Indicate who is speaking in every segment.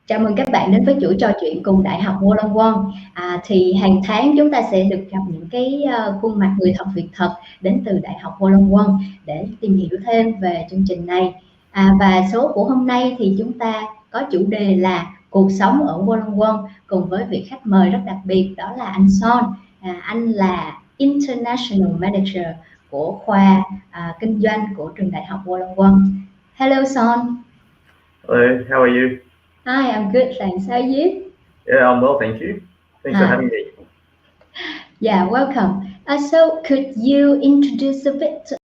Speaker 1: Chào mừng các bạn đến với chuỗi trò chuyện cùng Đại học Wollongong. Thì hàng tháng chúng ta sẽ được gặp những cái khuôn mặt người thật việc thật đến từ Đại học Wollongong để tìm hiểu thêm về chương trình này. Và số của hôm nay thì chúng ta có chủ đề là cuộc sống ở Wollongong cùng với vị khách mời rất đặc biệt, đó là anh Sean. Anh là International Manager của khoa kinh doanh của trường Đại học Wollongong. Hello Sean.
Speaker 2: Hello, how are you?
Speaker 1: Hi, I'm good, thanks. How are you?
Speaker 2: Yeah, I'm well, thank you. Thanks for having me.
Speaker 1: Yeah, welcome. So could you introduce a bit?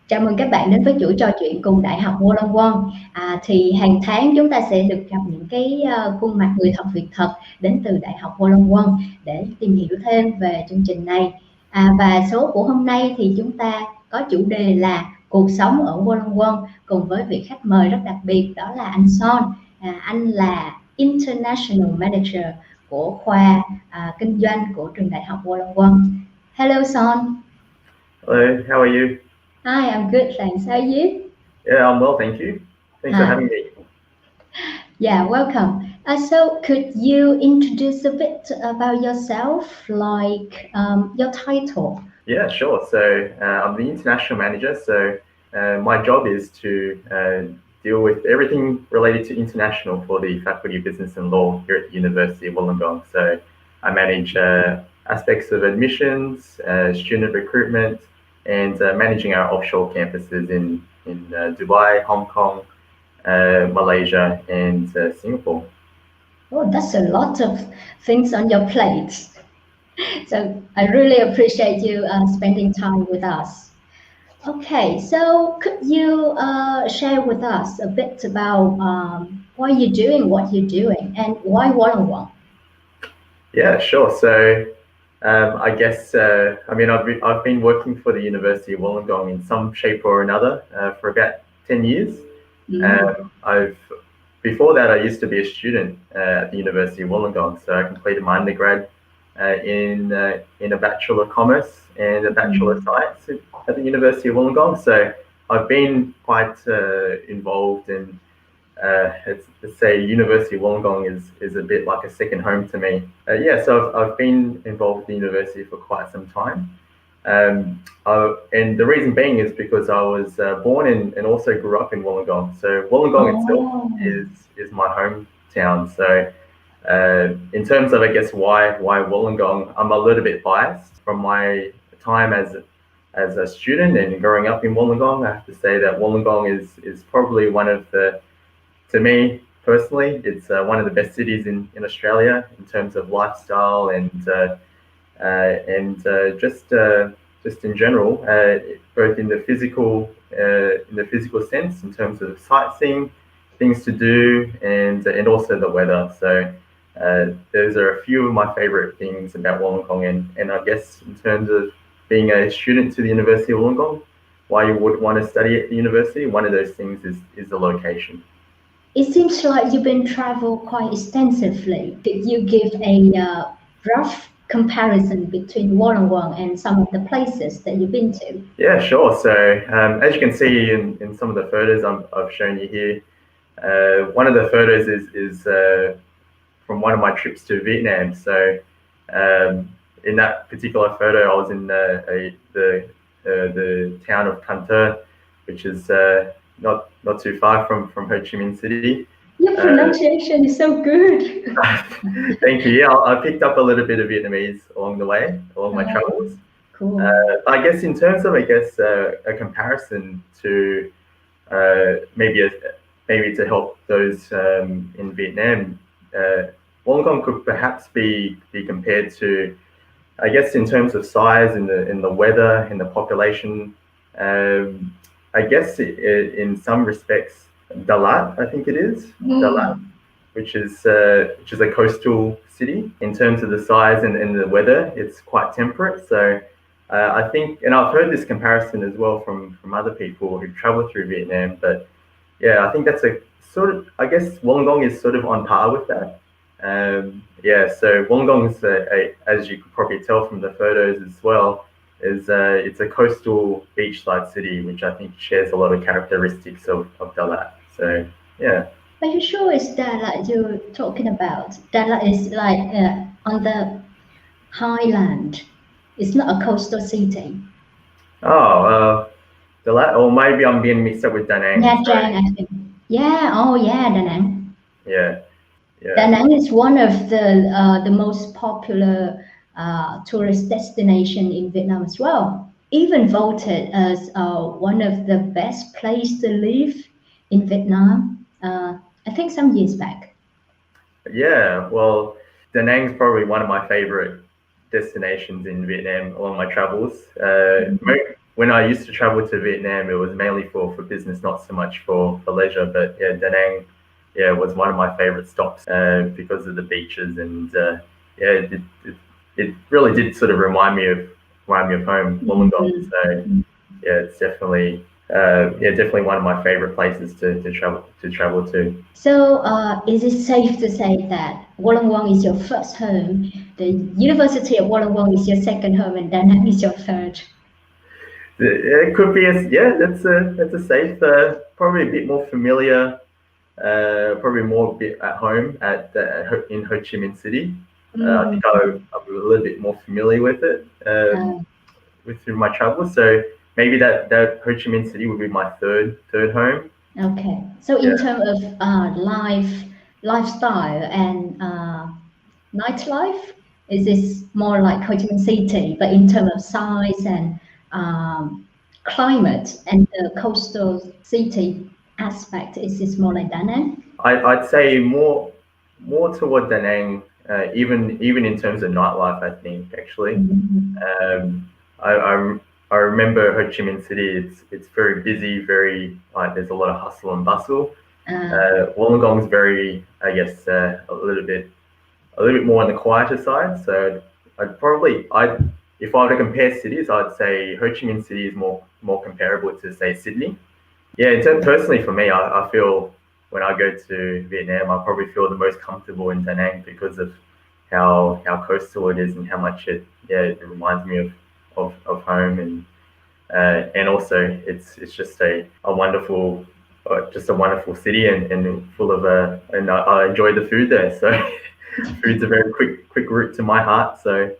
Speaker 1: Chào mừng các bạn đến với chuỗi trò chuyện cùng Đại học Wollongong. Thì hàng tháng chúng ta sẽ được gặp những cái khuôn mặt người thật việc thật đến từ Đại học Wollongong để tìm hiểu thêm về chương trình này. Và số của hôm nay thì chúng ta có chủ đề là cuộc sống ở Wollongong cùng với vị khách mời rất đặc biệt, đó là anh Sean. Anh là International Manager của khoa kinh doanh của trường Đại học Wollongong. Hello Sean.
Speaker 2: Hello, how are you?
Speaker 1: Hi, I'm good, thanks. How are you?
Speaker 2: Yeah, I'm well, thank you. Thanks for having me.
Speaker 1: Yeah, welcome. So could you introduce a bit about yourself, like your title?
Speaker 2: Yeah, sure. So I'm the international manager. So my job is to deal with everything related to international for the Faculty of Business and Law here at the University of Wollongong. So I manage aspects of admissions, student recruitment, and managing our offshore campuses in Dubai, Hong Kong, Malaysia, and Singapore.
Speaker 1: Oh, that's a lot of things on your plate. So I really appreciate you spending time with us. Okay, so could you share with us a bit about why you're doing what you're doing and why Wollongong?
Speaker 2: Yeah, sure. So I guess I mean I've been working for the University of Wollongong in some shape or another for about 10 years. Before that, I used to be a student at the University of Wollongong. So I completed my undergrad in a Bachelor of Commerce and a Bachelor of Science at the University of Wollongong. So I've been quite involved in let's say University of Wollongong is a bit like a second home to me. So I've been involved with the university for quite some time. And the reason being is because I was born and also grew up in Wollongong. So Wollongong itself is my hometown. So in terms of, I guess, why Wollongong, I'm a little bit biased from my time as a student and growing up in Wollongong. I have to say that Wollongong is probably one of the, to me personally, it's one of the best cities in Australia in terms of lifestyle and just just in general, both in the physical sense in terms of sightseeing, things to do, and also the weather. So those are a few of my favorite things about Wollongong, and I guess in terms of being a student to the University of Wollongong, why you would want to study at the university, one of those things is the location.
Speaker 1: It seems like you've been traveled quite extensively. Could you give a rough comparison between Wollongong and some of the places that you've been to?
Speaker 2: Yeah, sure. So as you can see in some of the photos I've shown you here, one of the photos is from one of my trips to Vietnam. So in that particular photo, I was in the town of Can Thơ, which is not too far from Ho Chi Minh City.
Speaker 1: Your pronunciation is so good.
Speaker 2: Thank you. Yeah, I picked up a little bit of Vietnamese along the way, along my travels.
Speaker 1: Cool.
Speaker 2: I guess in terms of a comparison to maybe to help those in Vietnam, Wollongong could perhaps be compared to, I guess, in terms of size, in the weather, in the population. I guess in some respects, Dalat, I think it is, Dalat, which is a coastal city. In terms of the size and the weather, it's quite temperate. So I think, and I've heard this comparison as well from other people who travel through Vietnam. But yeah, I think that's a sort of, I guess Wollongong is sort of on par with that. So Wollongong is, as you could probably tell from the photos as well, it's a coastal beachside city, which I think shares a lot of characteristics of Dalat. So yeah.
Speaker 1: Are you sure it's Dalat you're talking about? Dalat is like on the highland. It's not a coastal city.
Speaker 2: Oh, Dalat, or maybe I'm being mixed up with Da Nang.
Speaker 1: Nha Trang, I think. Yeah. Oh, yeah, Da Nang.
Speaker 2: Yeah.
Speaker 1: Da Nang is one of the most popular tourist destination in Vietnam as well. Even voted as one of the best place to live in Vietnam. I think some years back.
Speaker 2: Yeah, well, Da Nang's probably one of my favorite destinations in Vietnam along my travels. When I used to travel to Vietnam, it was mainly for business, not so much for leisure. But yeah, Da Nang, was one of my favorite stops because of the beaches, and it really did sort of remind me of home, Wollongong. So yeah, it's definitely one of my favorite places to travel to.
Speaker 1: So is it safe to say that Wollongong is your first home, the University of Wollongong is your second home, and Da Nang is your third?
Speaker 2: It could be that's a safe, probably a bit more familiar, probably more a bit at home in Ho Chi Minh City. I think I'm a little bit more familiar with it through my travels. So maybe that Ho Chi Minh City would be my third home.
Speaker 1: Okay. So in terms of lifestyle and nightlife, is this more like Ho Chi Minh City? But in terms of size and climate and the coastal city aspect, is this more like Da Nang?
Speaker 2: I'd say more toward Da Nang. Even in terms of nightlife, I think actually. I remember Ho Chi Minh City. It's very busy, very there's a lot of hustle and bustle. Wollongong's very, I guess, a little bit more on the quieter side. So if I were to compare cities, I'd say Ho Chi Minh City is more comparable to, say, Sydney. Yeah, in terms, personally for me, I feel when I go to Vietnam, I probably feel the most comfortable in Da Nang because of how coastal it is and how much it reminds me of home, and also it's just a wonderful city and full of and I enjoy the food there. So food's a very quick route to my heart. So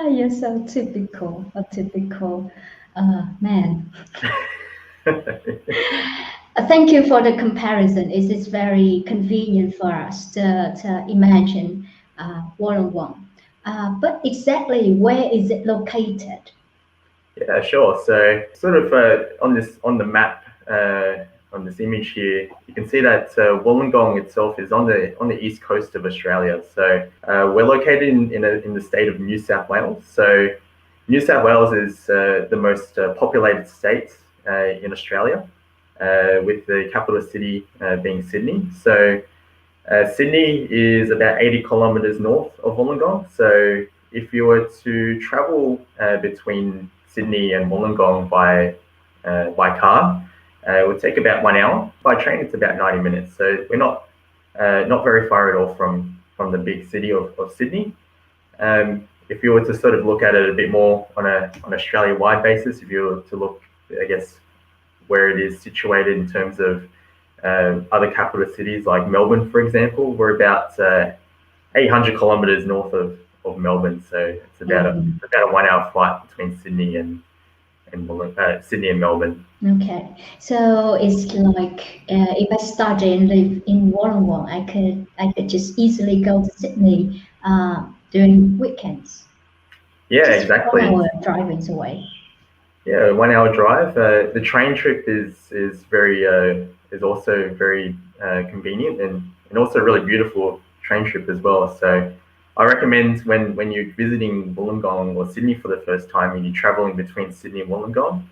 Speaker 1: you're so typical, a typical man. Thank you for the comparison. It is very convenient for us to imagine Wollongong. But exactly where is it located?
Speaker 2: Yeah, sure. So sort of on the map, on this image here, you can see that Wollongong itself is on the east coast of Australia. So we're located in the state of New South Wales. So New South Wales is the most populated state in Australia, with the capital city being Sydney. So Sydney is about 80 kilometres north of Wollongong. So if you were to travel between Sydney and Wollongong by car, it would take about 1 hour. By train, it's about 90 minutes. So we're not very far at all from the big city of Sydney. If you were to sort of look at it a bit more on an Australia-wide basis, if you were to look, I guess, where it is situated in terms of other capital cities like Melbourne, for example, we're about 800 kilometres north of Melbourne. So it's about a 1 hour flight between Sydney and Melbourne.
Speaker 1: Okay, so it's like if I study and live in Wollongong, I could just easily go to Sydney during weekends.
Speaker 2: Yeah,
Speaker 1: just
Speaker 2: exactly.
Speaker 1: 1 hour driving away.
Speaker 2: Yeah, 1 hour drive. The train trip is also very convenient and also really beautiful train trip as well. So I recommend when you're visiting Wollongong or Sydney for the first time and you're traveling between Sydney and Wollongong,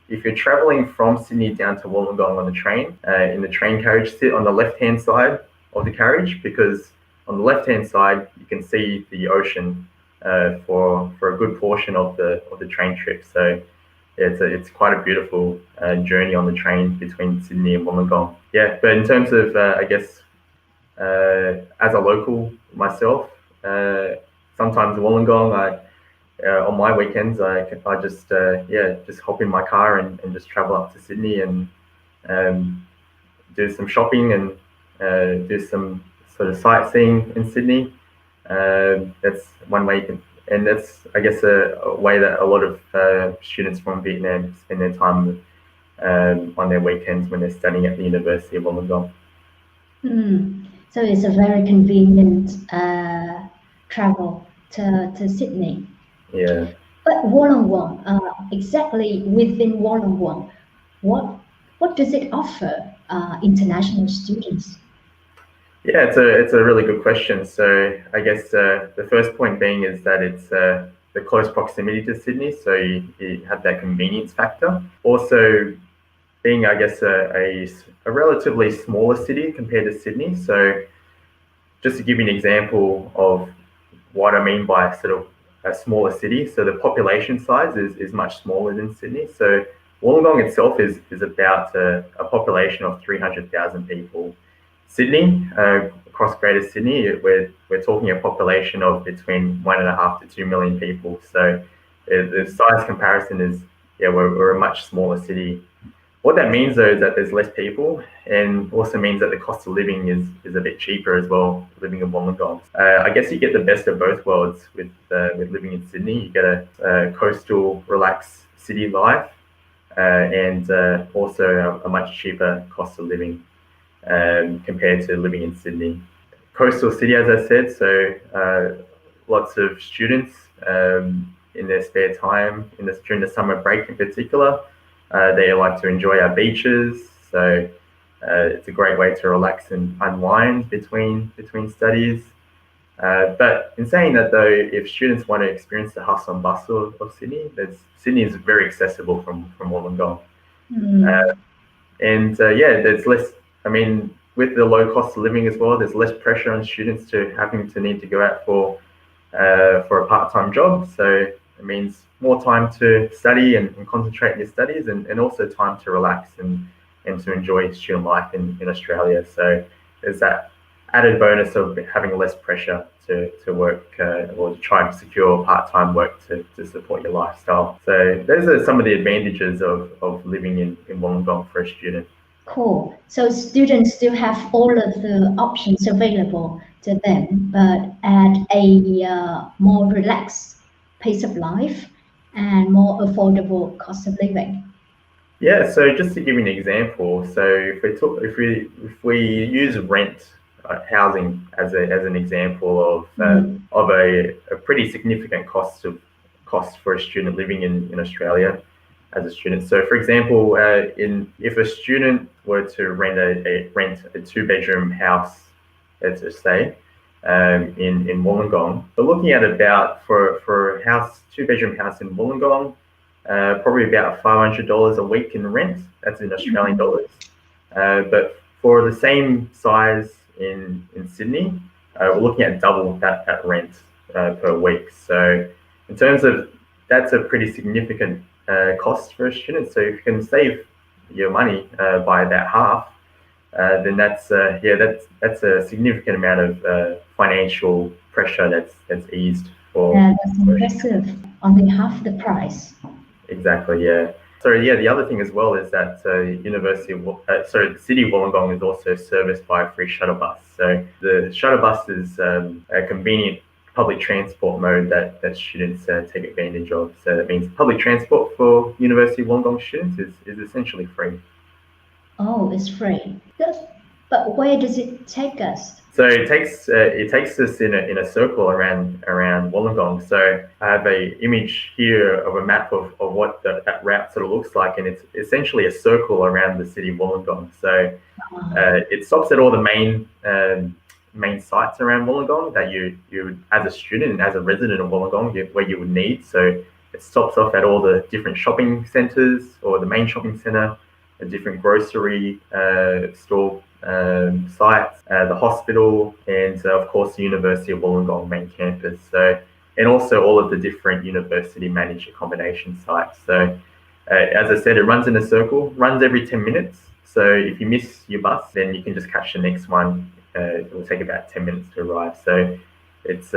Speaker 2: if you're traveling from Sydney down to Wollongong on the train, in the train carriage, sit on the left-hand side of the carriage, because on the left-hand side you can see the ocean for a good portion of the train trip. So it's quite a beautiful journey on the train between Sydney and Wollongong. Yeah, but in terms of I guess as a local myself, sometimes Wollongong, on my weekends, I just hop in my car and just travel up to Sydney and do some shopping and do some sort of sightseeing in Sydney. That's one way you can, and that's, I guess, a way that a lot of students from Vietnam spend their time on their weekends when they're studying at the University of Wollongong.
Speaker 1: So it's a very convenient travel to Sydney.
Speaker 2: Yeah.
Speaker 1: But Wollongong, exactly within Wollongong, what does it offer international students?
Speaker 2: Yeah, it's a really good question. So I guess the first point being is that it's the close proximity to Sydney, so you have that convenience factor. Also, being, I guess, a relatively smaller city compared to Sydney. So just to give you an example of what I mean by sort of a smaller city, so the population size is much smaller than Sydney. So Wollongong itself is about a population of 300,000 people. Sydney, across Greater Sydney, we're talking a population of between 1.5 to 2 million people. So the size comparison is, we're a much smaller city. What that means, though, is that there's less people, and also means that the cost of living is a bit cheaper as well, living in Wollongong. I guess you get the best of both worlds with living in Sydney. You get a coastal, relaxed city life, and also a much cheaper cost of living compared to living in Sydney. Coastal city, as I said, so lots of students in their spare time, during the summer break in particular, they like to enjoy our beaches. So it's a great way to relax and unwind between studies. But in saying that, though, if students want to experience the hustle and bustle of Sydney, Sydney is very accessible from Wollongong. There's less, I mean, with the low cost of living as well, there's less pressure on students to need to go out for a part-time job. So it means more time to study and concentrate on your studies, and also time to relax and to enjoy student life in Australia. So there's that added bonus of having less pressure to work or to try and secure part-time work to support your lifestyle. So those are some of the advantages of living in Wollongong for a student.
Speaker 1: Cool. So students still have all of the options available to them, but at a more relaxed pace of life and more affordable cost of living.
Speaker 2: Yeah. So just to give you an example, so if we use rent housing as an example of a pretty significant cost for a student living in Australia as a student. So, for example, if a student were to rent a 2-bedroom house, let's just say, in Wollongong. We're looking at about for a house, 2-bedroom house in Wollongong, probably about $500 a week in rent. That's in Australian dollars. But for the same size in Sydney, we're looking at double that rent per week. So in terms of, that's a pretty significant cost for a student. So if you can save your money by about half, then that's a significant amount of financial pressure that's eased for.
Speaker 1: Yeah, that's impressive. Only half the price.
Speaker 2: Exactly. Yeah. So yeah, the other thing as well is that the city of Wollongong is also serviced by a free shuttle bus. So the shuttle bus is a convenient public transport mode that students take advantage of. So that means public transport for University of Wollongong students is essentially free.
Speaker 1: Oh, it's free. But where does it take us?
Speaker 2: So it takes us in a circle around Wollongong. So I have a image here of a map of what that route sort of looks like, and it's essentially a circle around the city of Wollongong. So it stops at all the main sites around Wollongong that you as a student and as a resident of Wollongong where you would need. So it stops off at all the different shopping centres or the main shopping centre, the different grocery store sites, the hospital, and of course the University of Wollongong main campus. So, and also all of the different university managed accommodation sites. So as I said, it runs in a circle, runs every 10 minutes. So if you miss your bus, then you can just catch the next one. It will take about 10 minutes to arrive. So it's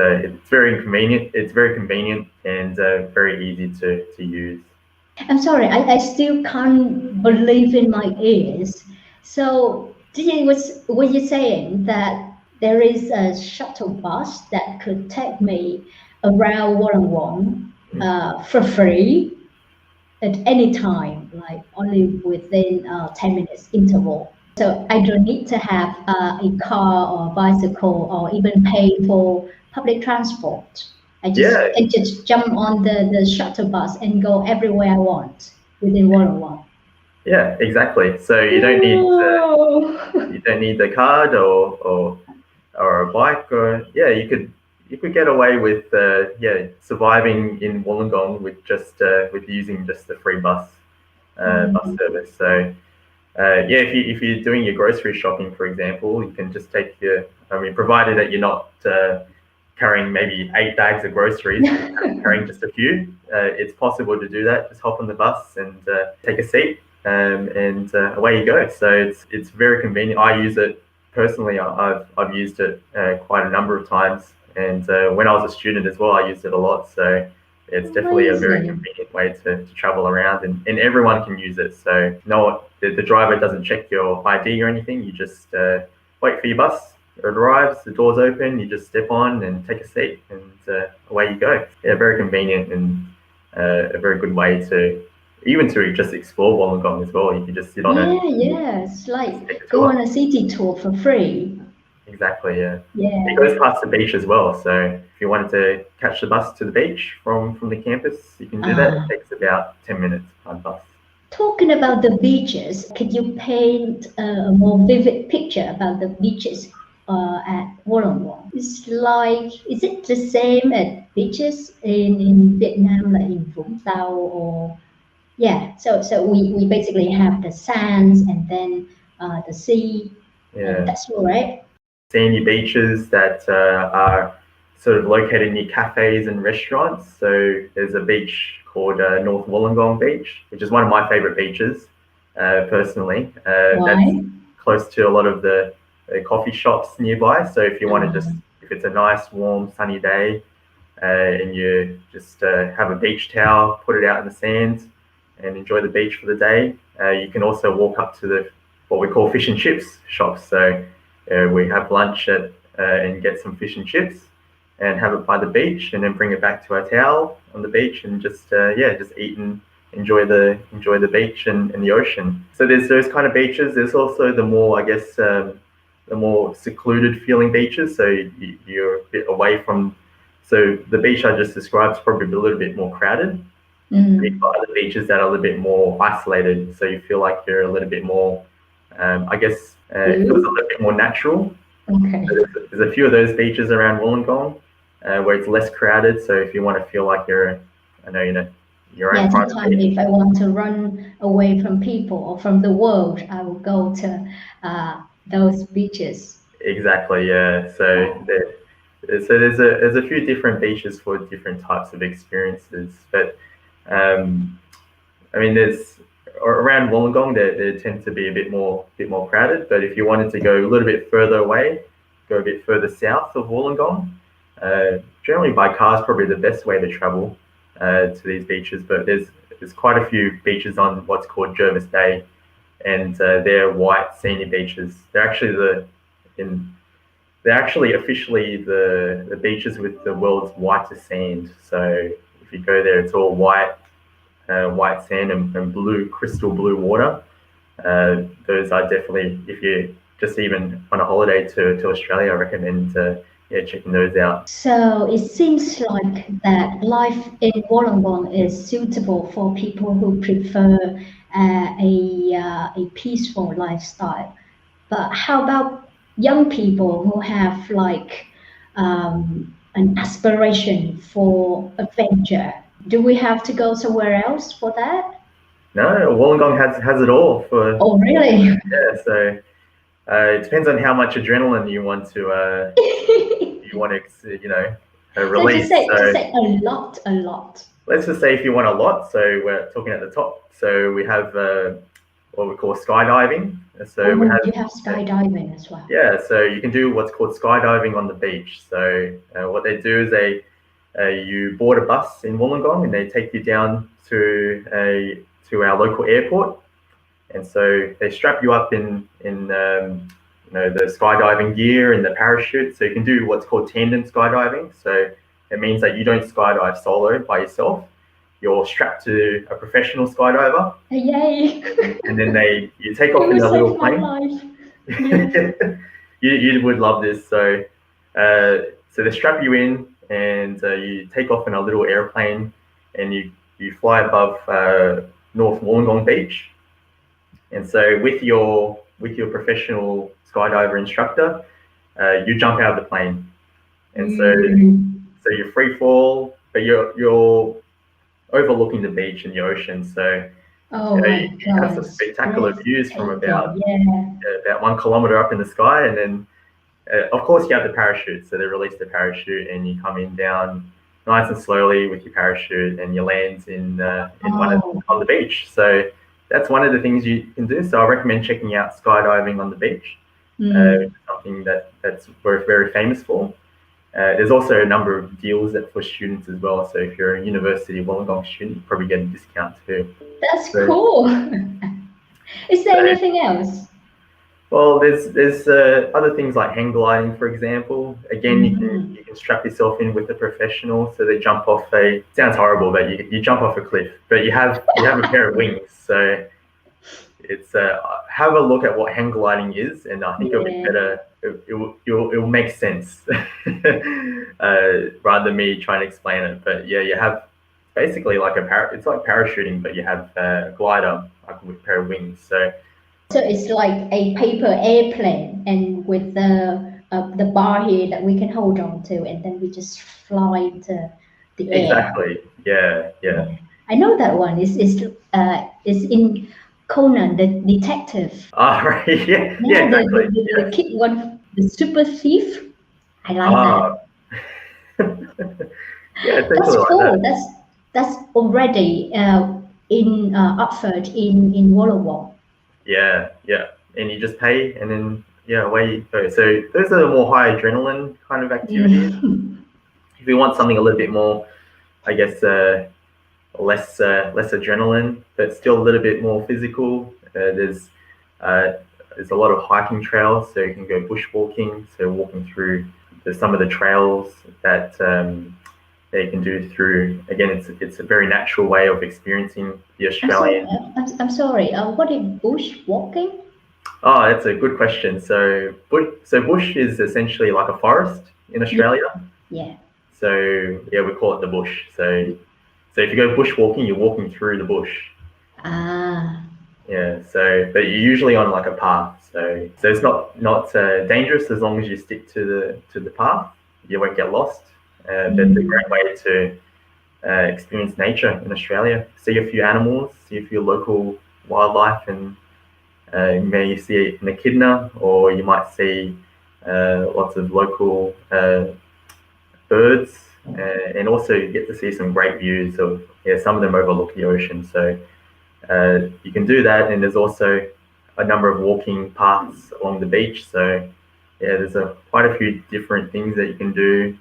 Speaker 2: very convenient. It's very convenient and very easy to use.
Speaker 1: I'm sorry, I still can't believe in my ears. So were you saying that there is a shuttle bus that could take me around Wollongong for free at any time, like only within 10 minutes interval? So I don't need to have a car or bicycle or even pay for public transport. I can just jump on the shuttle bus and go everywhere I want within Wollongong.
Speaker 2: Yeah, exactly. So you don't need the card or a bike, or you could get away with surviving in Wollongong with using just the free bus service. So if you're doing your grocery shopping, for example, you can just take provided that you're not carrying maybe 8 bags of groceries, carrying just a few, it's possible to do that. Just hop on the bus and take a seat. And away you go. So it's very convenient. I use it personally. I've used it quite a number of times, and when I was a student as well, I used it a lot. So it's definitely a very convenient way to travel around, and everyone can use it. So the driver doesn't check your ID or anything. You just wait for your bus. It arrives, the doors open, you just step on and take a seat, and away you go. Yeah, very convenient and a very good way to just explore Wollongong as well. You can just sit on it.
Speaker 1: Yeah, it's like go on a city tour for free.
Speaker 2: Exactly, yeah. It goes past the beach as well. So if you wanted to catch the bus to the beach from the campus, you can do that. It takes about 10 minutes by bus.
Speaker 1: Talking about the beaches, could you paint a more vivid picture about the beaches at Wollongong? Is it the same at beaches in Vietnam, like in Vũng Tàu or? Yeah, so we basically have the sands and then the sea.
Speaker 2: Yeah,
Speaker 1: that's all right.
Speaker 2: Sandy beaches that are sort of located near cafes and restaurants. So there's a beach called North Wollongong Beach, which is one of my favorite beaches, personally. That's close to a lot of the coffee shops nearby. So if you want to if it's a nice, warm, sunny day, and you just have a beach towel, put it out in the sand, and enjoy the beach for the day. You can also walk up to what we call fish and chips shops. So we have lunch and get some fish and chips and have it by the beach, and then bring it back to our towel on the beach and just eat and enjoy the beach and the ocean. So there's those kind of beaches. There's also the more, I guess, the more secluded feeling beaches. So you're a bit away from. So the beach I just described is probably a little bit more crowded. You've got other beaches that are a little bit more isolated, so you feel like you're a little bit more, I guess, it feels a little bit more natural.
Speaker 1: Okay.
Speaker 2: So there's a few of those beaches around Wollongong where it's less crowded. So if you want to feel like you're your own private
Speaker 1: Sometimes
Speaker 2: beach.
Speaker 1: if I want to run away from people or from the world, I will go to those beaches.
Speaker 2: Exactly, yeah. So there's a few different beaches for different types of experiences. But I mean, there's around Wollongong there tends to be a bit more crowded. But if you wanted to go a little bit further away, go a bit further south of Wollongong, generally by car is probably the best way to travel to these beaches. But there's quite a few beaches on what's called Jervis Bay, and they're white sandy beaches. They're actually officially the beaches with the world's whitest sand. So if you go there, it's all white sand and blue, crystal blue water. Those are definitely, if you're just even on a holiday to Australia, I recommend checking those out.
Speaker 1: So it seems like that life in Wollongong is suitable for people who prefer a peaceful lifestyle. But how about young people who have like an aspiration for adventure? Do we have to go somewhere else for that?
Speaker 2: No, Wollongong has it all for.
Speaker 1: Oh, really?
Speaker 2: Yeah, so it depends on how much adrenaline you want to release.
Speaker 1: So say a lot.
Speaker 2: Let's just say if you want a lot, so we're talking at the top. So we have what we call skydiving. So
Speaker 1: you have skydiving as well.
Speaker 2: Yeah, so you can do what's called skydiving on the beach. So what they do is you board a bus in Wollongong and they take you down to our local airport, and so they strap you up in the skydiving gear and the parachute, so you can do what's called tandem skydiving. So it means that you don't skydive solo by yourself. You're strapped to a professional skydiver.
Speaker 1: Yay!
Speaker 2: And then you take off in a little plane.
Speaker 1: Yeah.
Speaker 2: You would love this. So they strap you in and you take off in a little airplane and you fly above North Wollongong Beach. And so with your professional skydiver instructor, you jump out of the plane, and so you free fall, but you're overlooking the beach and the ocean. So you have some spectacular views from about 1 kilometer up in the sky, and then of course you have the parachute. So they release the parachute, and you come in down nice and slowly with your parachute, and you land on the beach. So that's one of the things you can do. So I recommend checking out skydiving on the beach. Something that's we're very famous for. There's also a number of deals for students as well. So if you're a University of Wollongong student, you probably get a discount too.
Speaker 1: That's cool. Is there anything else?
Speaker 2: Well, there's other things like hang gliding, for example. Again, you can strap yourself in with a professional. So they jump off sounds horrible, but you jump off a cliff, but you have a pair of wings. So it's have a look at what hang gliding is, and I think it'll be better. It will make sense rather than me trying to explain it. But yeah, you have basically like it's like parachuting, but you have a glider like with a pair of wings. So
Speaker 1: it's like a paper airplane, and with the bar here that we can hold on to, and then we just fly into the air.
Speaker 2: Exactly. Yeah.
Speaker 1: I know that one. Is in Conan the detective.
Speaker 2: Right. Yeah. Exactly.
Speaker 1: The kid one, the super thief. I like that.
Speaker 2: Yeah,
Speaker 1: that's cool.
Speaker 2: Like
Speaker 1: that's already in offered in Wollongong.
Speaker 2: Yeah, and you just pay, and then away you go. So those are the more high adrenaline kind of activities. If you want something a little bit more, I guess, less adrenaline, but still a little bit more physical, there's a lot of hiking trails, so you can go bushwalking. So walking through some of the trails that you can do through. Again, it's a very natural way of experiencing the Australian.
Speaker 1: I'm sorry. What is bushwalking?
Speaker 2: Oh, that's a good question. So bush is essentially like a forest in Australia.
Speaker 1: Yeah.
Speaker 2: So we call it the bush. So if you go bushwalking, you're walking through the bush.
Speaker 1: Ah.
Speaker 2: Yeah. So but you're usually on like a path. So it's not dangerous as long as you stick to the path. You won't get lost. But it's a great way to experience nature in Australia. See a few animals, see a few local wildlife, and you may see an echidna, or you might see lots of local birds, and also you get to see some great views of, some of them overlook the ocean. So you can do that, and there's also a number of walking paths along the beach. So there's quite a few different things that you can do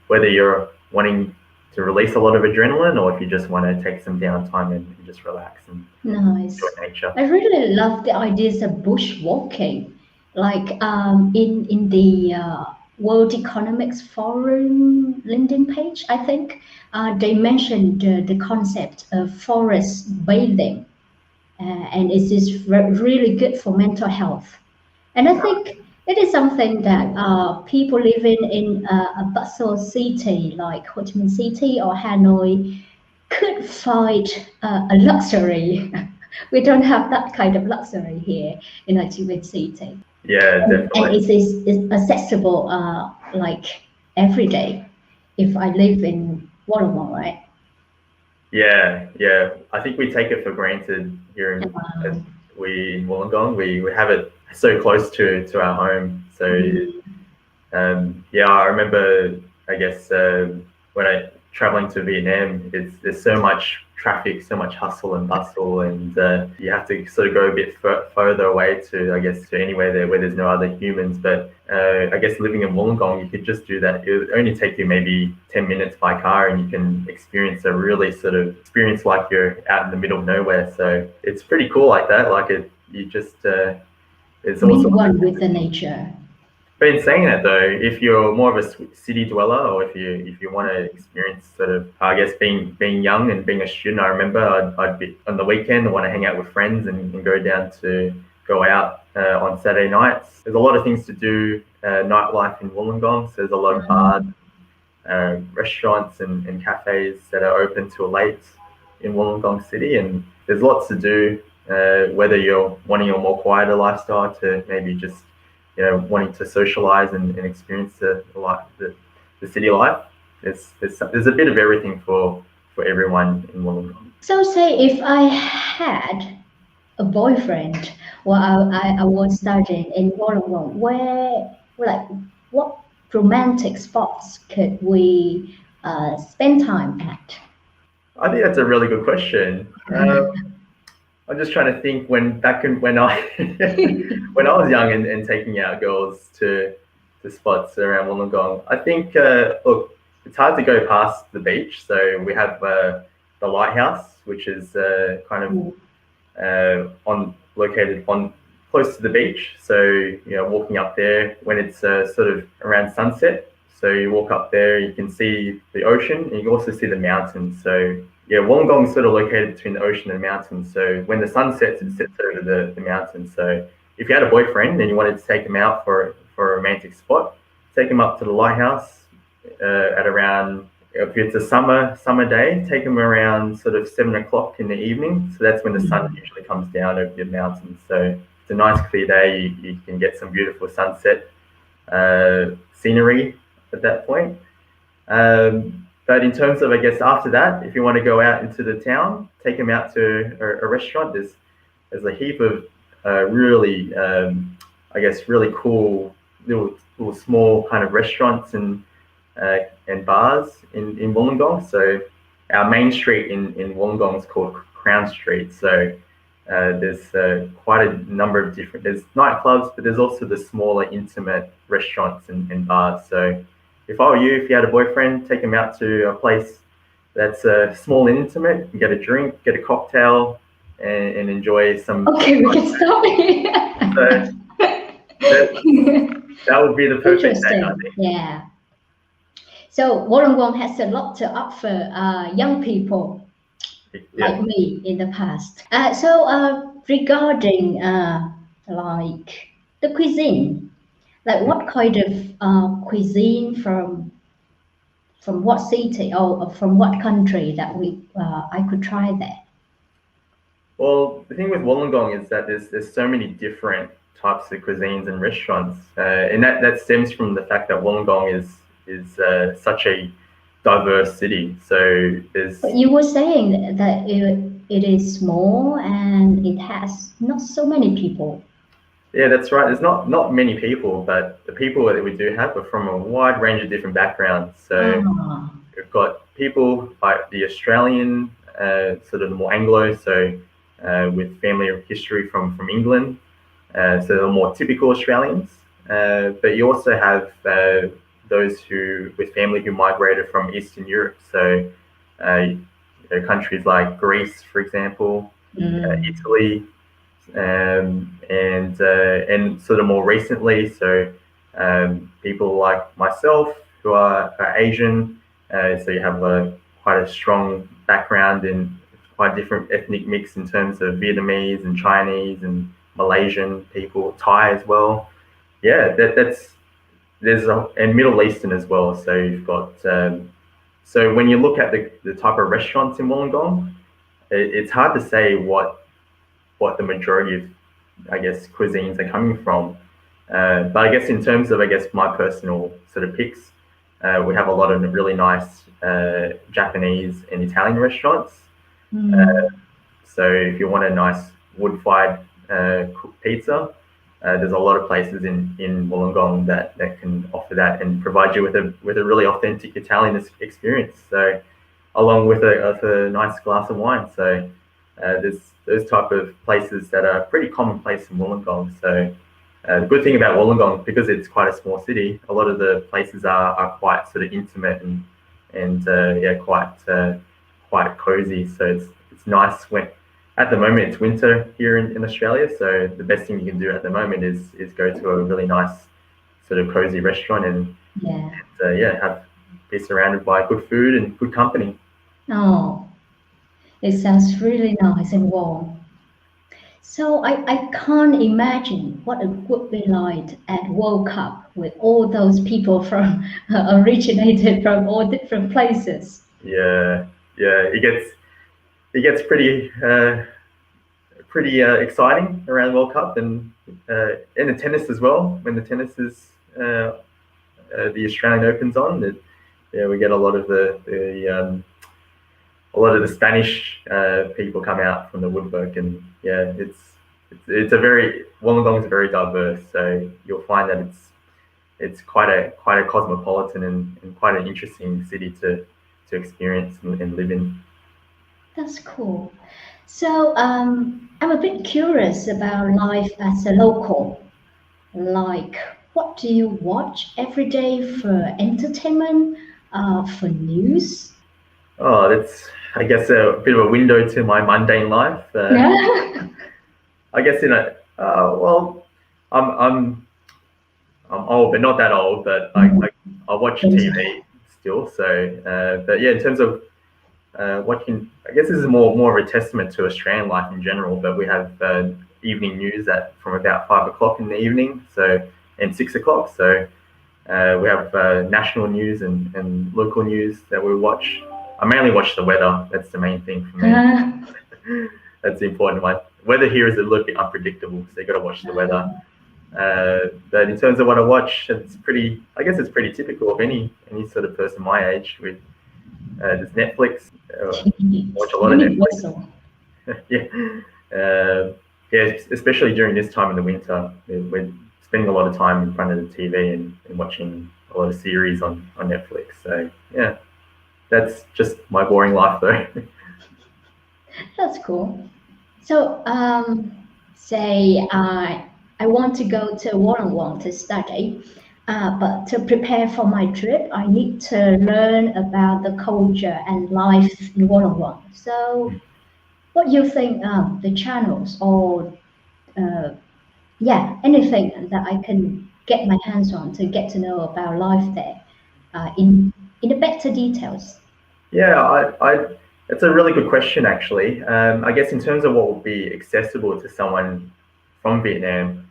Speaker 2: whether you're wanting to release a lot of adrenaline, or if you just want to take some downtime and just relax and enjoy nature.
Speaker 1: I really love the ideas of bushwalking, like in the World Economics Forum LinkedIn page, I think they mentioned the concept of forest bathing, and it is really good for mental health. And I think it is something that people living in a bustle city like Ho Chi Minh City or Hanoi could find a luxury. We don't have that kind of luxury here in Ho Chi Minh City.
Speaker 2: Yeah, definitely.
Speaker 1: And it is accessible like every day if I live in Wollongong, right?
Speaker 2: Yeah. I think we take it for granted here in Wollongong. We have it so close to our home. So I remember, I guess, when I traveling to Vietnam, there's so much traffic, so much hustle and bustle, and you have to sort of go a bit further away to anywhere there where there's no other humans. But I guess living in Wollongong, you could just do that. It would only take you maybe 10 minutes by car, and you can experience a really sort of experience like you're out in the middle of nowhere. So it's pretty cool like that. Like you just it's also
Speaker 1: one with the nature.
Speaker 2: But in saying that though, if you're more of a city dweller, or if you want to experience sort of, I guess, being young and being a student, I remember I'd be on the weekend, I want to hang out with friends and go out on Saturday nights. There's a lot of things to do, nightlife in Wollongong. So there's a lot of bars, restaurants and cafes that are open till late in Wollongong City, and there's lots to do, whether you're wanting a more quieter lifestyle to maybe just wanting to socialize and experience the city life. There's a bit of everything for everyone in Wollongong.
Speaker 1: So say if I had a boyfriend while I was studying in Wollongong, what romantic spots could we spend time at?
Speaker 2: I think that's a really good question. I'm just trying to think when I when I was young and taking out girls to spots around Wollongong. I think look, it's hard to go past the beach. So we have the lighthouse, which is located close to the beach. So walking up there when it's sort of around sunset. So you walk up there, you can see the ocean, and you can also see the mountains. So Wollongong is sort of located between the ocean and mountains. So when the sun sets, it sets over the mountains. So if you had a boyfriend and you wanted to take him out for a romantic spot, take him up to the lighthouse at around, if it's a summer day, take him around sort of 7 o'clock in the evening. So that's when the sun usually comes down over the mountains. So it's a nice clear day. You can get some beautiful sunset scenery at that point. But in terms of, I guess, after that, if you want to go out into the town, take them out to a restaurant. There's a heap of really, I guess, really cool little small kind of restaurants and bars in Wollongong. So our main street in Wollongong is called Crown Street. So there's quite a number of there's nightclubs, but there's also the smaller, intimate restaurants and bars. So if I were you, if you had a boyfriend, take him out to a place that's small and intimate. You get a drink, get a cocktail, and enjoy some.
Speaker 1: Okay, we can stop here.
Speaker 2: That would be the perfect day, I think.
Speaker 1: Yeah. So Wollongong has a lot to offer young people like me in the past. So regarding like the cuisine. Like what kind of cuisine from what city or from what country that I could try there?
Speaker 2: Well, the thing with Wollongong is that there's so many different types of cuisines and restaurants, and that stems from the fact that Wollongong is such a diverse city. So there's.
Speaker 1: But you were saying that it is small and it has not so many people.
Speaker 2: Yeah, that's right. There's not many people, but the people that we do have are from a wide range of different backgrounds. So we've got people like the Australian, sort of the more Anglo, so with family history from England, so the more typical Australians. But you also have those with family who migrated from Eastern Europe. So countries like Greece, for example, Italy. And sort of more recently, so people like myself who are Asian, so you have quite a strong background in quite different ethnic mix in terms of Vietnamese and Chinese and Malaysian people, Thai as well. Yeah, and Middle Eastern as well. So you've got so when you look at the type of restaurants in Wollongong, it's hard to say what the majority of, I guess, cuisines are coming from. But I guess in terms of, my personal sort of picks, we have a lot of really nice Japanese and Italian restaurants. So if you want a nice wood-fired cooked pizza, there's a lot of places in Wollongong that can offer that and provide you with a really authentic Italian experience. So along with a nice glass of wine. So there's those type of places that are pretty commonplace in Wollongong. So the good thing about Wollongong, because it's quite a small city, a lot of the places are quite sort of intimate and quite cozy. So it's nice when at the moment it's winter here in Australia. So the best thing you can do at the moment is go to a really nice sort of cozy restaurant and be surrounded by good food and good company.
Speaker 1: Oh, it sounds really nice and warm. So I can't imagine what it would be like at World Cup with all those people from originated from all different places.
Speaker 2: Yeah, it gets pretty exciting around World Cup and the tennis as well. When the tennis is the Australian Open's on, we get a lot of the Spanish people come out from the woodwork, and Wollongong is very diverse. So you'll find that it's quite a cosmopolitan and quite an interesting city to experience and live in.
Speaker 1: That's cool. So I'm a bit curious about life as a local. Like, what do you watch every day for entertainment, for news?
Speaker 2: Oh, that's, I guess, a bit of a window to my mundane life. I guess well, I'm old, but not that old. But I watch TV still. So, but yeah, in terms of watching, I guess this is more of a testament to Australian life in general. But we have evening news from about 5 o'clock in the evening, and 6 o'clock. So we have national news and local news that we watch. I mainly watch the weather. That's the main thing for me. That's the important one. Weather here is a little bit unpredictable, so you got to watch the weather. But in terms of what I watch, it's pretty typical of any sort of person my age. With there's Netflix. Watch a lot of Netflix. Especially during this time in the winter, we're spending a lot of time in front of the TV and watching a lot of series on Netflix. So yeah. That's just my boring life, though.
Speaker 1: That's cool. So, say I want to go to Wollongong to study, but to prepare for my trip, I need to learn about the culture and life in Wollongong. So, what do you think the channels or anything that I can get my hands on to get to know about life there in the better details?
Speaker 2: Yeah, it's a really good question, actually. I guess in terms of what will be accessible to someone from Vietnam,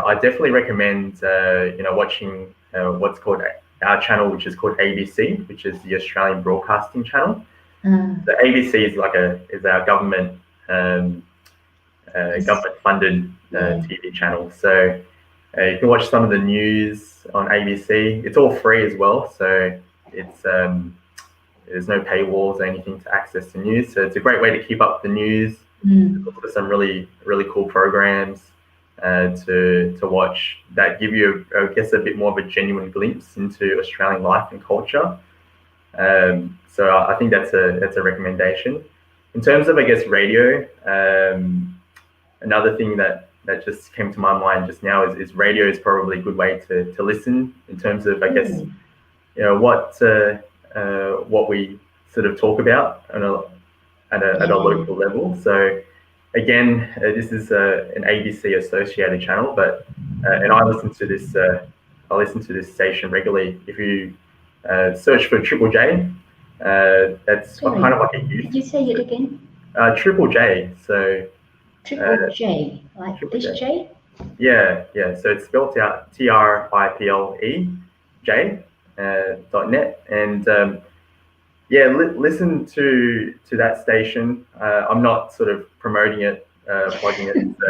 Speaker 2: I definitely recommend watching what's called our channel, which is called ABC, which is the Australian Broadcasting Channel. The ABC is is our government government-funded TV channel. So you can watch some of the news on ABC. It's all free as well, so it's there's no paywalls or anything to access the news. So it's a great way to keep up the news. There's also some really cool programs to watch that give you, I guess, a bit more of a genuine glimpse into Australian life and culture. So I think that's a recommendation. In terms of, I guess, radio, another thing that just came to my mind just now is radio is probably a good way to listen in terms of, I guess, you know, what we sort of talk about at a local level. So again, this is an ABC associated channel, but and I listen to this station regularly. If you search for Triple J, that's kind of like a youth.
Speaker 1: Did you say it again?
Speaker 2: Triple J. So
Speaker 1: Triple J, like
Speaker 2: Triple
Speaker 1: this
Speaker 2: J.
Speaker 1: J?
Speaker 2: Yeah. So it's spelled out TRIPLE.net, and listen to that station. I'm not sort of promoting it, plugging it. So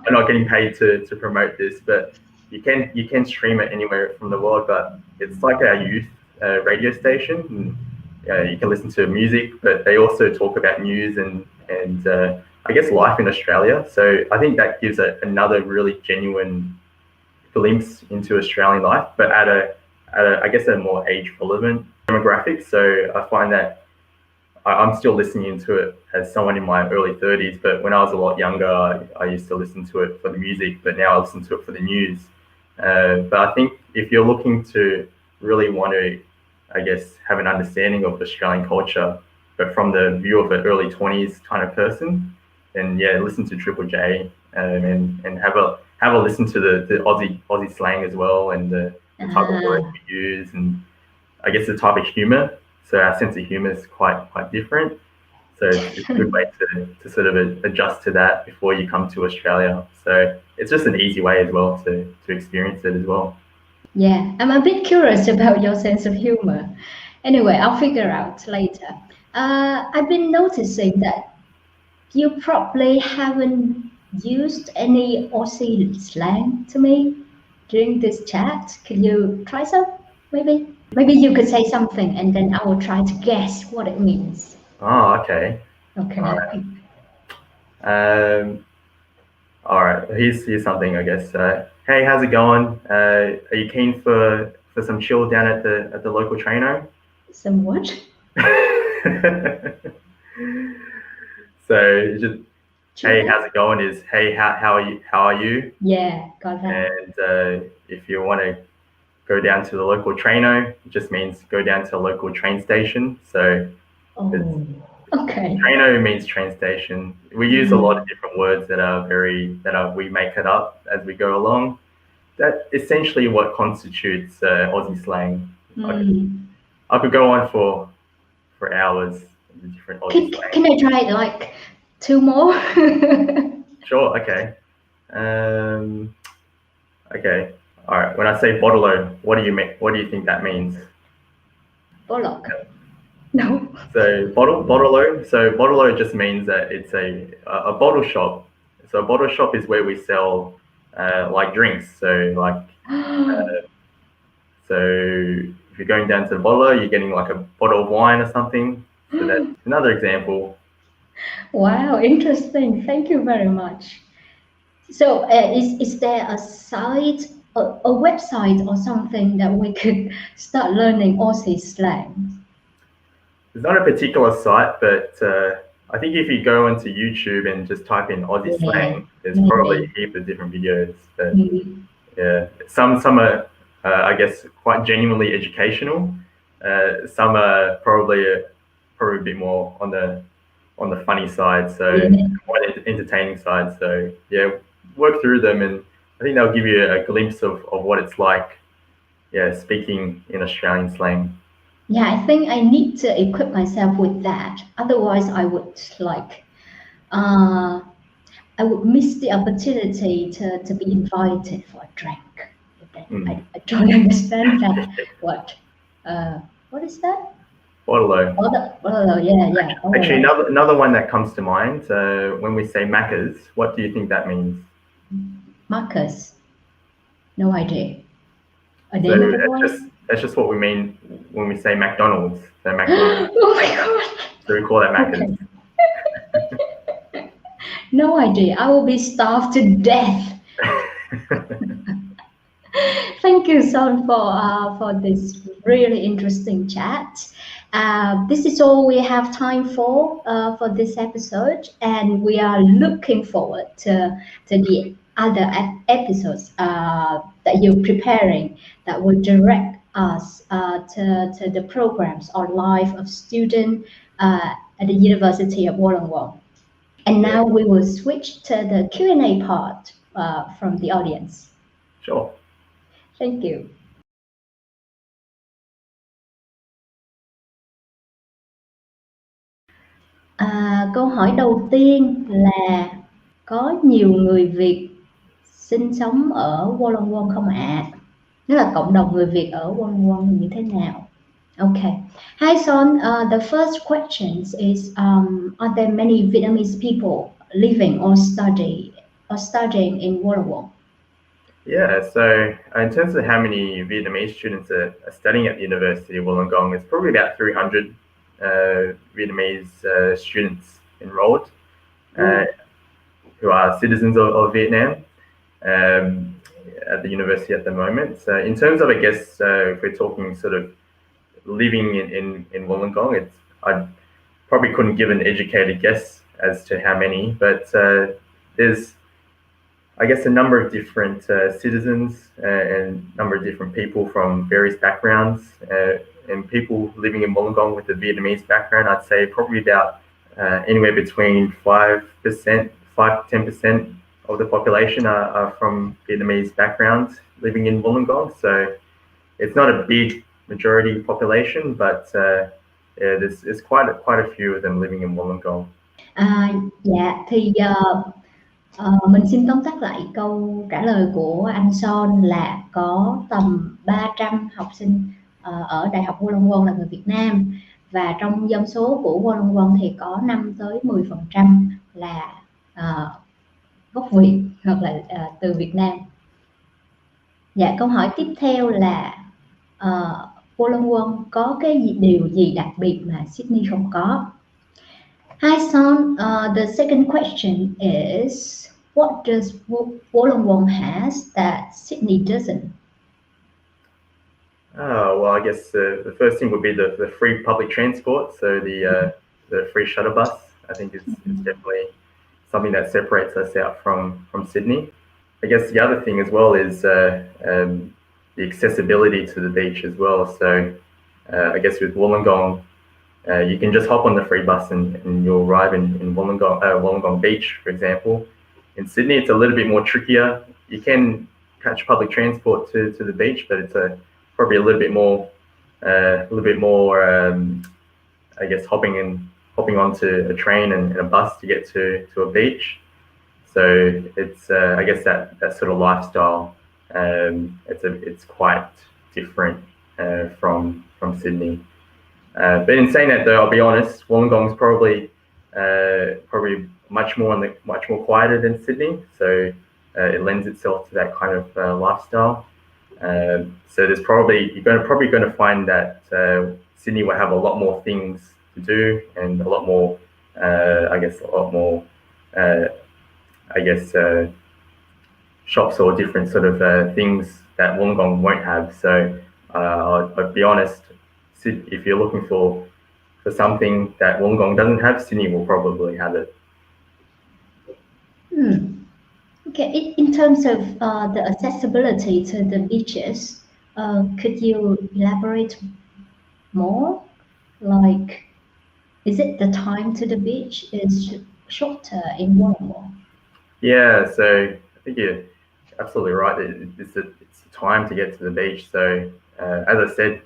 Speaker 2: I'm not getting paid to promote this, but you can stream it anywhere from the world. But it's like our youth radio station. And, you can listen to music, but they also talk about news and I guess life in Australia. So I think that gives another really genuine glimpse into Australian life, but at a I guess a more age relevant demographic. So I find that I'm still listening to it as someone in my early 30s, but when I was a lot younger, I used to listen to it for the music, but now I listen to it for the news. But I think if you're looking to really want to, I guess, have an understanding of Australian culture, but from the view of an early 20s kind of person, then listen to Triple J and have a listen to the Aussie slang as well, and the type of words we use, and I guess the type of humour. So our sense of humour is quite different. So it's a good way to sort of adjust to that before you come to Australia. So it's just an easy way as well to experience it as well.
Speaker 1: Yeah, I'm a bit curious about your sense of humor. Anyway, I'll figure out later. I've been noticing that you probably haven't used any Aussie slang to me during this chat. Can you try some? Maybe you could say something and then I will try to guess what it means.
Speaker 2: Oh, okay.
Speaker 1: Okay.
Speaker 2: All right. Here's something, I guess. Hey, how's it going? Are you keen for some chill down at the local trainer?
Speaker 1: Some what?
Speaker 2: So just hey, how's it going? Is hey, how are you?
Speaker 1: Yeah, got that.
Speaker 2: And if you want to go down to the local trainer, it just means go down to a local train station. So
Speaker 1: okay.
Speaker 2: Trainer means train station. We use a lot of different words we make it up as we go along. That's essentially what constitutes Aussie slang. I could go on for hours with different Aussie slang.
Speaker 1: Can I try like 2 more?
Speaker 2: Sure. Okay. Okay. All right. When I say bottler, what do you think that means?
Speaker 1: Bollock. No.
Speaker 2: So bottler. So bottler just means that it's a bottle shop. So a bottle shop is where we sell like drinks. So like so if you're going down to the bottler, you're getting like a bottle of wine or something. So that's another example.
Speaker 1: Wow, interesting. Thank you very much. So is there a site, a website or something that we could start learning Aussie slang?
Speaker 2: There's not a particular site, but I think if you go onto YouTube and just type in Aussie slang, there's probably a heap of different videos. But yeah, some are I guess quite genuinely educational. Some are probably a bit more on the funny side, so more entertaining side. So yeah, work through them, and I think they'll give you a glimpse of what it's like, speaking in Australian slang.
Speaker 1: Yeah, I think I need to equip myself with that. Otherwise, I would I would miss the opportunity to be invited for a drink. I don't understand that. What is that?
Speaker 2: Waterloo.
Speaker 1: Waterloo, yeah.
Speaker 2: Actually, another one that comes to mind when we say Macca's, what do you think that means?
Speaker 1: Marcus. No idea. A
Speaker 2: So
Speaker 1: name of a boy?
Speaker 2: that's just what we mean when we say McDonald's. So McDonald's.
Speaker 1: Oh my god.
Speaker 2: So we call that Macca's.
Speaker 1: Okay. No idea. I will be starved to death. Thank you, Son, for this really interesting chat. This is all we have time for this episode, and we are looking forward to the other episodes that you're preparing that will direct us to the programs or life of students at the University of Wollongong. And now we will switch to the Q&A part from the audience.
Speaker 2: Sure.
Speaker 1: Thank you. Câu hỏi đầu tiên là có nhiều người Việt sinh sống ở Wollongong không ạ? Tức là cộng đồng người Việt ở Wollongong thì như thế nào? Okay. Hi Son, the first question is are there many Vietnamese people living or studying in Wollongong?
Speaker 2: Yeah, so in terms of how many Vietnamese students are studying at the University of Wollongong, it's probably about 300 Vietnamese students enrolled who are citizens of Vietnam at the university at the moment. So in terms of, I guess, if we're talking sort of living in Wollongong, I probably couldn't give an educated guess as to how many, but there's, I guess, a number of different citizens and a number of different people from various backgrounds and people living in Wollongong with a Vietnamese background. I'd say probably about anywhere between 5% to 10% of the population are from Vietnamese backgrounds living in Wollongong. So it's not a big majority population, but there's quite a few of them living in Wollongong.
Speaker 1: Dạ, thì mình xin tóm tắt lại câu trả lời của anh Son là có tầm 300 học sinh ở Đại học Wollongong là người Việt Nam, và trong dân số của Wollongong thì có 5 tới 10% là gốc Việt hoặc là từ Việt Nam. Dạ, câu hỏi tiếp theo là Wollongong có cái điều gì đặc biệt mà Sydney không có? Hi Son, the second question is what does Wollongong has that Sydney doesn't?
Speaker 2: Well, I guess the first thing would be the free public transport. So the free shuttle bus, I think it's definitely something that separates us out from Sydney. I guess the other thing as well is the accessibility to the beach as well. So I guess with Wollongong, you can just hop on the free bus and you'll arrive in Wollongong Beach, for example. In Sydney, it's a little bit more trickier. You can catch public transport to the beach, but it's probably a little bit more, I guess, hopping onto a train and a bus to get to a beach. So it's, I guess, that sort of lifestyle. It's quite different from Sydney. But in saying that, though, I'll be honest, Wollongong's probably much more quieter than Sydney. So it lends itself to that kind of lifestyle. So there's you're probably going to find that Sydney will have a lot more things to do and a lot more, shops or different sort of things that Wollongong won't have. So I'll be honest, if you're looking for something that Wollongong doesn't have, Sydney will probably have it.
Speaker 1: Okay, in terms of the accessibility to the beaches, could you elaborate more? Like, is it the time to the beach is shorter in Wollongong? Yeah,
Speaker 2: so I think you're absolutely right. It's the time to get to the beach. So as I said,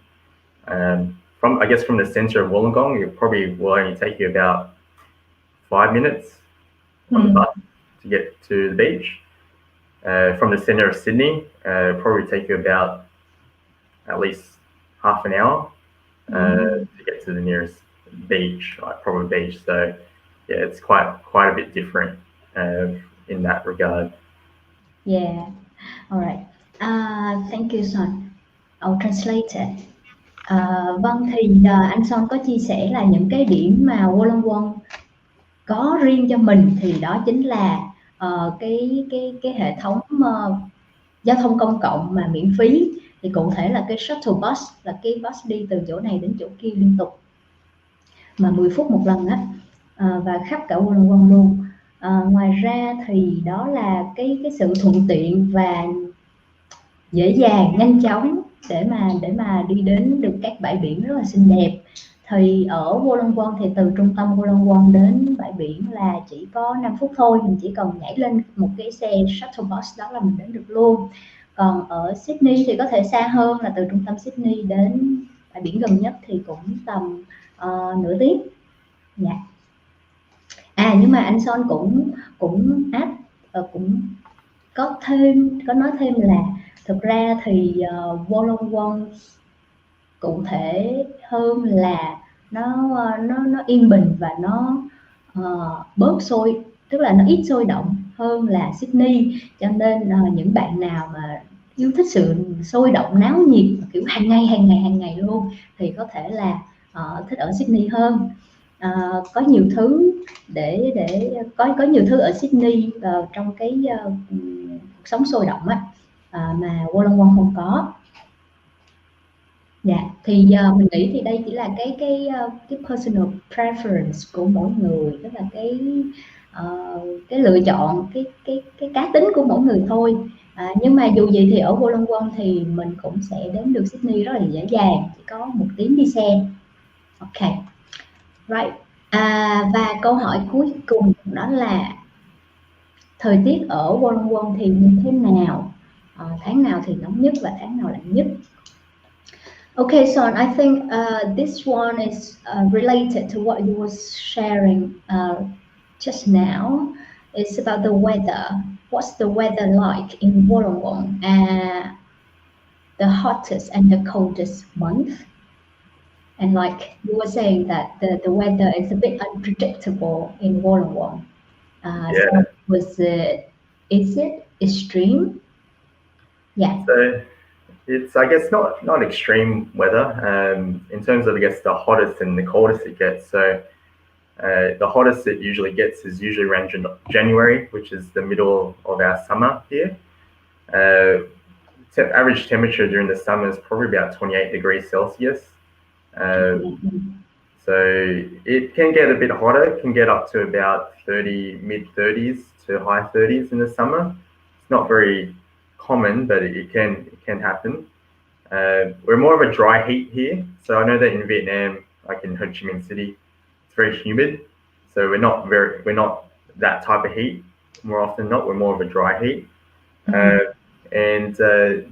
Speaker 2: from the center of Wollongong, it probably will only take you about 5 minutes on the bus to get to the beach. From the center of Sydney, probably take you about at least half an hour to get to the nearest beach, like proper beach. So yeah, it's quite a bit different in that regard.
Speaker 1: Yeah. All right. Thank you, Son. I'll translate it. Vâng, thì anh Son có chia sẻ là những cái điểm mà Wollongong có riêng cho mình thì đó chính là cái hệ thống giao thông công cộng mà miễn phí, thì cụ thể là cái shuttle bus, là cái bus đi từ chỗ này đến chỗ kia liên tục mà 10 phút một lần á, và khắp cả Wollongong luôn. Ngoài ra thì đó là cái sự thuận tiện và dễ dàng, nhanh chóng để mà đi đến được các bãi biển rất là xinh đẹp. Thì ở Wollongong thì từ trung tâm Wollongong đến bãi biển là chỉ có 5 phút thôi, mình chỉ cần nhảy lên một cái xe shuttle bus đó là mình đến được luôn. Còn ở Sydney thì có thể xa hơn, là từ trung tâm Sydney đến bãi biển gần nhất thì cũng tầm nửa tiếng. Dạ. Nhưng mà anh Son cũng có nói thêm là thực ra thì Wollongong cụ thể hơn là nó yên bình và nó bớt sôi, tức là nó ít sôi động hơn là Sydney, cho nên những bạn nào mà yêu thích sự sôi động náo nhiệt kiểu hàng ngày luôn thì có thể là thích ở Sydney hơn. Có nhiều thứ để có nhiều thứ ở Sydney trong cái cuộc sống sôi động á, mà Wollongong không có. Dạ, thì mình nghĩ thì đây chỉ là cái personal preference của mỗi người, tức là cái lựa chọn, cái cá tính của mỗi người thôi. Nhưng mà dù gì thì ở Wollongong thì mình cũng sẽ đến được Sydney rất là dễ dàng, chỉ có 1 tiếng đi xe. Ok, right. Và câu hỏi cuối cùng đó là thời tiết ở Wollongong thì như thế nào? Tháng nào thì nóng nhất và tháng nào lạnh nhất? Okay, so I think this one is related to what you were sharing just now. It's about the weather. What's the weather like in Wollongong? The hottest and the coldest month. And like you were saying that the weather is a bit unpredictable in Wollongong.
Speaker 2: Yeah.
Speaker 1: So is it extreme? Yeah.
Speaker 2: So it's, I guess, not extreme weather in terms of, I guess, the hottest and the coldest it gets. So the hottest it usually gets is usually around January, which is the middle of our summer here. Average temperature during the summer is probably about 28 degrees Celsius. So it can get a bit hotter. It can get up to about mid-30s to high 30s in the summer. It's not very common, but it can happen. We're more of a dry heat here. So I know that in Vietnam, like in Ho Chi Minh City, it's very humid. So we're not that type of heat. More often than not, we're more of a dry heat. And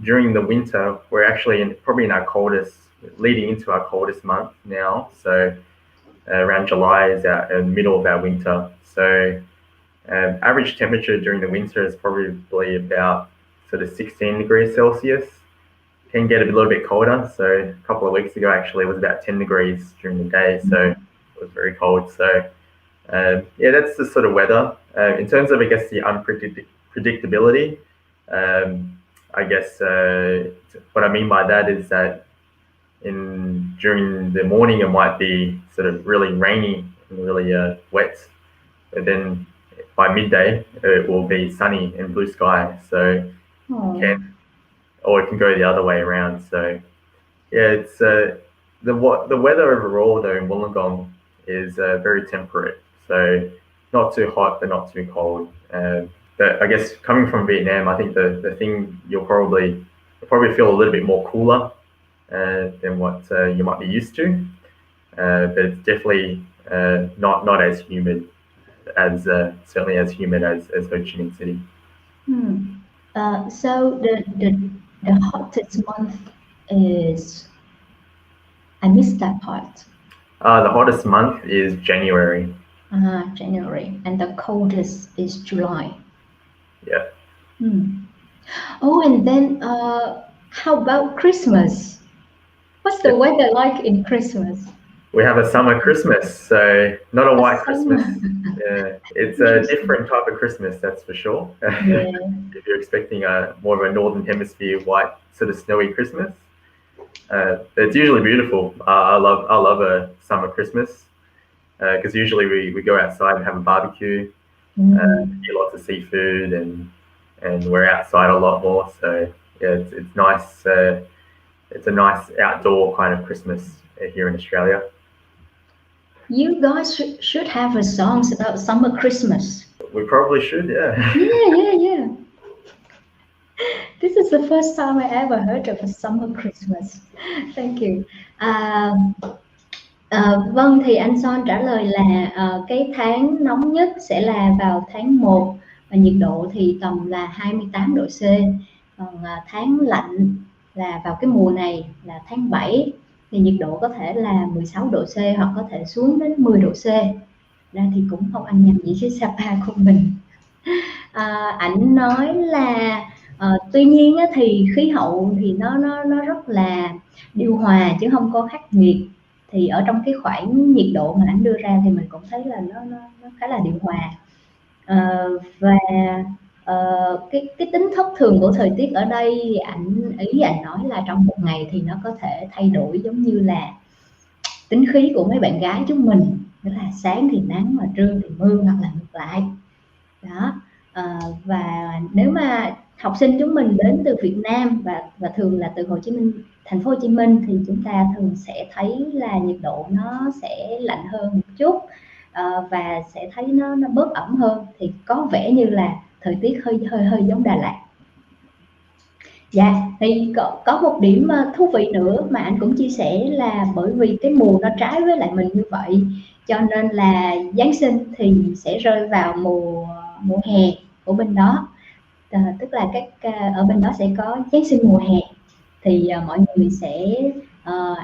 Speaker 2: during the winter, we're actually probably in our coldest, leading into our coldest month now. So around July is our middle of our winter. So average temperature during the winter is probably about sort of 16 degrees Celsius. Can get a little bit colder. So a couple of weeks ago, actually, it was about 10 degrees during the day. So it was very cold. So yeah, that's the sort of weather. In terms of, I guess, the unpredictability, I guess what I mean by that is that during the morning it might be sort of really rainy and really wet, but then by midday it will be sunny and blue sky. So or it can go the other way around. So yeah, it's the weather overall though in Wollongong is very temperate. So not too hot but not too cold. But I guess coming from Vietnam, I think the thing you'll probably feel a little bit more cooler than what you might be used to. But it's definitely not as humid as certainly as humid as Ho Chi Minh City.
Speaker 1: So the hottest month is, I missed that part.
Speaker 2: The hottest month is January.
Speaker 1: January, and the coldest is July.
Speaker 2: Yeah.
Speaker 1: Oh, and then how about Christmas? What's the weather like in Christmas?
Speaker 2: We have a summer Christmas, so not a white
Speaker 1: Summer.
Speaker 2: Christmas. Yeah, it's a different type of Christmas, that's for sure.
Speaker 1: Yeah.
Speaker 2: If you're expecting a more of a northern hemisphere white sort of snowy Christmas, it's usually beautiful. I love a summer Christmas because usually we go outside and have a barbecue, eat lots of seafood, and we're outside a lot more. So yeah, it's nice. It's a nice outdoor kind of Christmas here in Australia.
Speaker 1: You guys should have a songs about summer Christmas.
Speaker 2: We probably should, yeah.
Speaker 1: Yeah. This is the first time I ever heard of a summer Christmas. Thank you. Vâng, thì anh Sean trả lời là cái tháng nóng nhất sẽ là vào tháng 1 và nhiệt độ thì tầm là 28 độ C. Còn tháng lạnh là vào cái mùa này là tháng 7 thì nhiệt độ có thể là 16 độ C hoặc có thể xuống đến 10 độ C. Ra thì cũng không ăn nhầm gì với Sapa của mình. Ảnh nói là tuy nhiên thì khí hậu thì nó rất là điều hòa chứ không có khắc nghiệt. Thì ở trong cái khoảng nhiệt độ mà ảnh đưa ra thì mình cũng thấy là nó khá là điều hòa. Và cái tính thất thường của thời tiết ở đây ảnh nói là trong một ngày thì nó có thể thay đổi giống như là tính khí của mấy bạn gái chúng mình, đó là sáng thì nắng mà trưa thì mưa hoặc là ngược lại đó. Và nếu mà học sinh chúng mình đến từ Việt Nam và thường là từ thành phố Hồ Chí Minh thì chúng ta thường sẽ thấy là nhiệt độ nó sẽ lạnh hơn một chút và sẽ thấy nó bớt ẩm hơn, thì có vẻ như là thời tiết hơi giống Đà Lạt. Dạ, thì có một điểm thú vị nữa mà anh cũng chia sẻ là bởi vì cái mùa nó trái với lại mình như vậy, cho nên là Giáng sinh thì sẽ rơi vào mùa hè của bên đó. Tức là ở bên đó sẽ có Giáng sinh mùa hè thì mọi người sẽ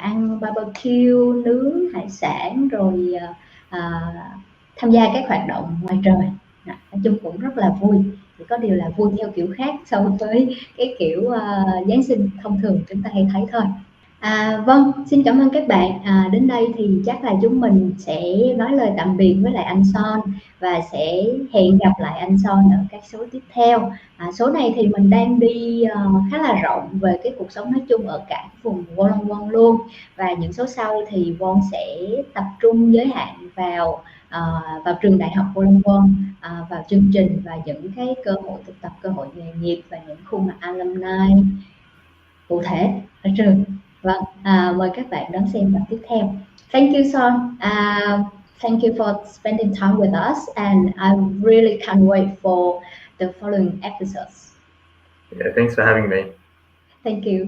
Speaker 1: ăn barbecue, nướng hải sản rồi tham gia các hoạt động ngoài trời. Nói chung cũng rất là vui, chỉ có điều là vui theo kiểu khác so với cái kiểu Giáng sinh thông thường chúng ta hay thấy thôi. Vâng, xin cảm ơn các bạn. Đến đây thì chắc là chúng mình sẽ nói lời tạm biệt với lại anh Sean và sẽ hẹn gặp lại anh Sean ở các số tiếp theo. Số này thì mình đang đi khá là rộng về cái cuộc sống nói chung ở cả vùng Wollongong luôn, và những số sau thì Von sẽ tập trung giới hạn vào trường đại học Wollongong, vào chương trình và những cái cơ hội thực tập, cơ hội nghề nghiệp và những khuôn mặt alumni cụ thể ở trường. Vâng, mời các bạn đón xem tập tiếp theo. Thank you, Sean. Thank you for spending time with us, and I really can't wait for the following episodes.
Speaker 2: Yeah, thanks for having me.
Speaker 1: Thank you.